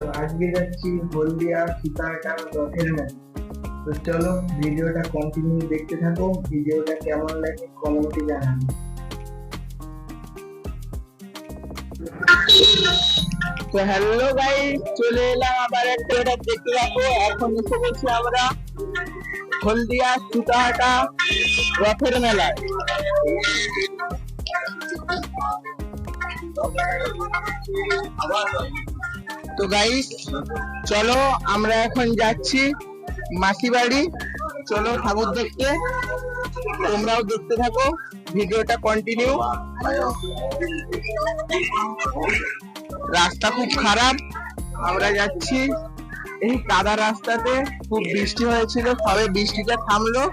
আজকে যাচ্ছি হলদিয়া সীতাহাটার রথের মেলা। তো চলো ভিডিওটা কন্টিনিউ দেখতে থাকো, ভিডিওটা কেমন লাগে কমেন্টে জানাবে। তো হ্যালো গাইস, চলে এলাম আবার একটা দেখতে থাকো। এখন এসে গেছি আমরা হলদিয়া সীতাহাটা রথের মেলায়। তো গাইস চলো আমরা এখন যাচ্ছি মাসি বাড়ি। চলো ঠাকুর দেখতে, তোমরাও দেখতে থাকো ভিডিওটা কন্টিনিউ। রাস্তা খুব খারাপ, আমরা যাচ্ছি এই কাদা রাস্তাতে। খুব বৃষ্টি হয়েছিল, সবে বৃষ্টিটা থামলো।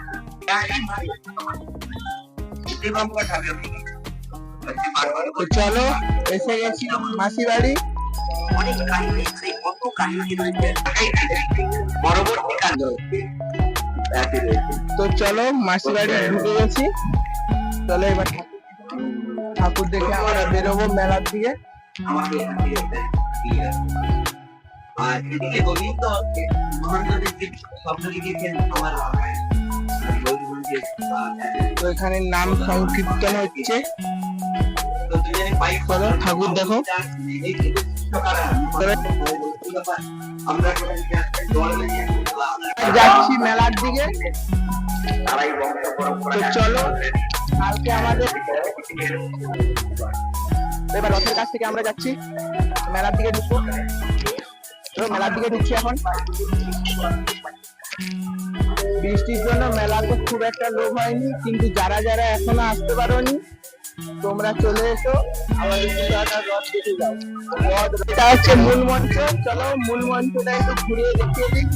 তো চলো এসে গেছি মাসি বাড়ি। তো চলো মাসি বাড়ি ঢুকে গেছি। চলো এবার ঠাকুর দেখে আমরা বেরোবো মেলার দিকে। তো এখানে নাম সংকীর্তন হচ্ছে। চলো ঠাকুর দেখো। যাচ্ছি মেলার দিকে। তো চলো কালকে আমাদের এবার রথের কাছ থেকে আমরা যাচ্ছি মেলার দিকে ঢুকবো। মেলার দিকে ঢুকছি এখন। বৃষ্টির জন্য মেলাতে খুব একটা লোক হয়নি, কিন্তু যারা যারা এখনো আসতে পারোনি তোমরা চলে এসো, আমাদের রথ দেখে যাও। এটা হচ্ছে মূল মঞ্চ। চলো মূল মঞ্চটা একটু ঘুরিয়ে দেখিয়ে দিই।